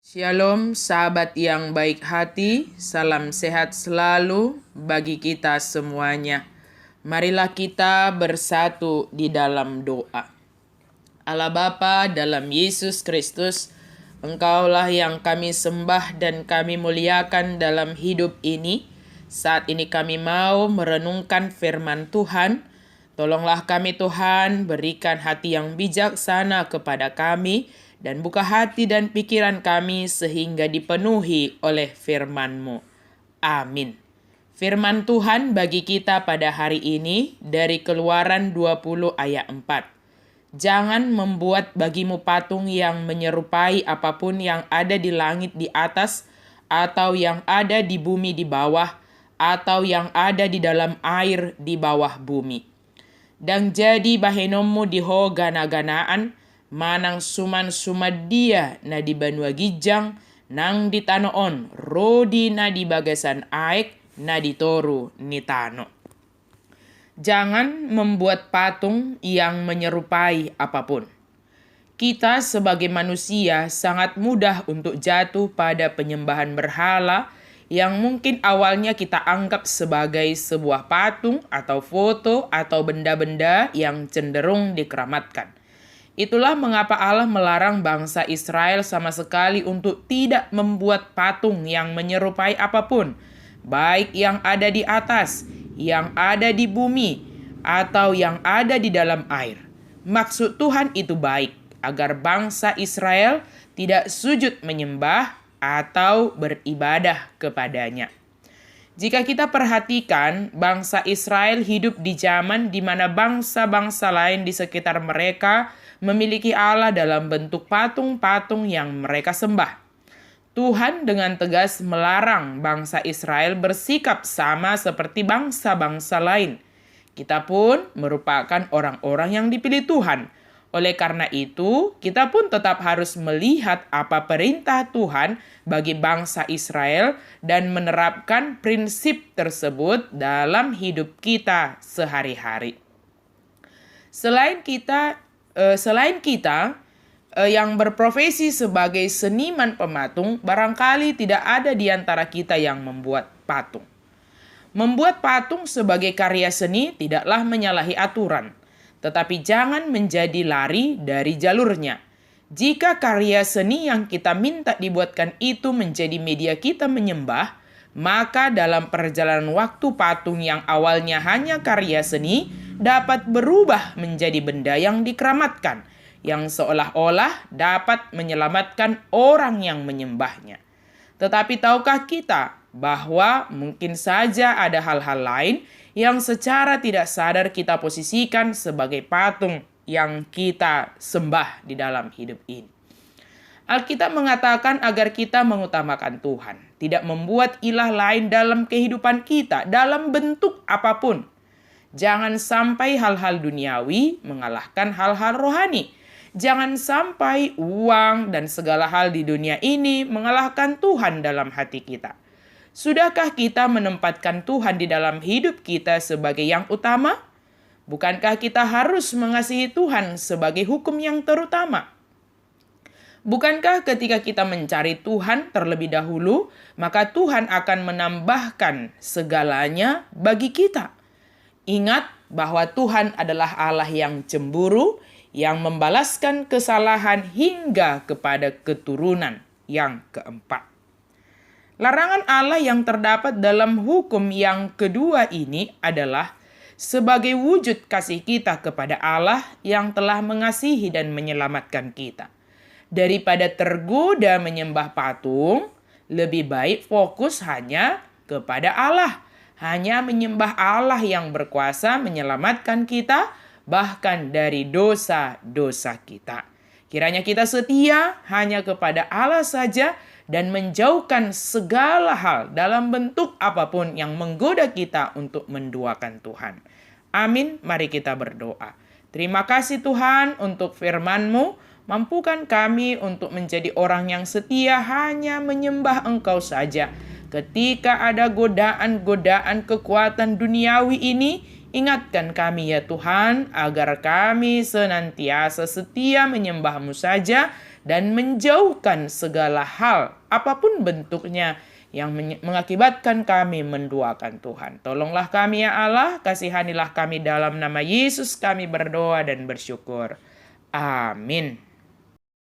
Shalom sahabat yang baik hati, salam sehat selalu bagi kita semuanya. Marilah kita bersatu di dalam doa. Allah Bapa dalam Yesus Kristus, Engkaulah yang kami sembah dan kami muliakan dalam hidup ini. Saat ini kami mau merenungkan firman Tuhan. Tolonglah kami Tuhan, berikan hati yang bijaksana kepada kami, dan buka hati dan pikiran kami sehingga dipenuhi oleh firman-Mu. Amin. Firman Tuhan bagi kita pada hari ini dari Keluaran 20 ayat 4. Jangan membuat bagimu patung yang menyerupai apapun yang ada di langit di atas, atau yang ada di bumi di bawah, atau yang ada di dalam air di bawah bumi. Dan jadi bahenommu diho gana-ganaan, manang suman dia na di banua gijang, nang di tanoon, rodi na di bagasan aek, na di toru ni tano. Jangan membuat patung yang menyerupai apapun. Kita sebagai manusia sangat mudah untuk jatuh pada penyembahan berhala yang mungkin awalnya kita anggap sebagai sebuah patung atau foto atau benda-benda yang cenderung dikeramatkan. Itulah mengapa Allah melarang bangsa Israel sama sekali untuk tidak membuat patung yang menyerupai apapun, baik yang ada di atas, yang ada di bumi, atau yang ada di dalam air. Maksud Tuhan itu baik, agar bangsa Israel tidak sujud menyembah atau beribadah kepadanya. Jika kita perhatikan, bangsa Israel hidup di zaman di mana bangsa-bangsa lain di sekitar mereka memiliki Allah dalam bentuk patung-patung yang mereka sembah. Tuhan dengan tegas melarang bangsa Israel bersikap sama seperti bangsa-bangsa lain. Kita pun merupakan orang-orang yang dipilih Tuhan. Oleh karena itu, kita pun tetap harus melihat apa perintah Tuhan bagi bangsa Israel dan menerapkan prinsip tersebut dalam hidup kita sehari-hari. Selain kita yang berprofesi sebagai seniman pematung, barangkali tidak ada di antara kita yang membuat patung. Membuat patung sebagai karya seni tidaklah menyalahi aturan, tetapi jangan menjadi lari dari jalurnya. Jika karya seni yang kita minta dibuatkan itu menjadi media kita menyembah, maka dalam perjalanan waktu patung yang awalnya hanya karya seni dapat berubah menjadi benda yang dikeramatkan, yang seolah-olah dapat menyelamatkan orang yang menyembahnya. Tetapi tahukah kita bahwa mungkin saja ada hal-hal lain yang secara tidak sadar kita posisikan sebagai patung yang kita sembah di dalam hidup ini. Alkitab mengatakan agar kita mengutamakan Tuhan, tidak membuat ilah lain dalam kehidupan kita, dalam bentuk apapun. Jangan sampai hal-hal duniawi mengalahkan hal-hal rohani. Jangan sampai uang dan segala hal di dunia ini mengalahkan Tuhan dalam hati kita. Sudahkah kita menempatkan Tuhan di dalam hidup kita sebagai yang utama? Bukankah kita harus mengasihi Tuhan sebagai hukum yang terutama? Bukankah ketika kita mencari Tuhan terlebih dahulu, maka Tuhan akan menambahkan segalanya bagi kita? Ingat bahwa Tuhan adalah Allah yang cemburu, yang membalaskan kesalahan hingga kepada keturunan yang keempat. Larangan Allah yang terdapat dalam hukum yang kedua ini adalah sebagai wujud kasih kita kepada Allah yang telah mengasihi dan menyelamatkan kita. Daripada tergoda menyembah patung, lebih baik fokus hanya kepada Allah. Hanya menyembah Allah yang berkuasa menyelamatkan kita, bahkan dari dosa-dosa kita. Kiranya kita setia hanya kepada Allah saja dan menjauhkan segala hal dalam bentuk apapun yang menggoda kita untuk menduakan Tuhan. Amin, mari kita berdoa. Terima kasih Tuhan untuk firman-Mu. Mampukan kami untuk menjadi orang yang setia hanya menyembah Engkau saja. Ketika ada godaan-godaan kekuatan duniawi ini, ingatkan kami ya Tuhan, agar kami senantiasa setia menyembah-Mu saja dan menjauhkan segala hal, apapun bentuknya, yang mengakibatkan kami menduakan Tuhan. Tolonglah kami ya Allah, kasihanilah kami dalam nama Yesus kami berdoa dan bersyukur. Amin.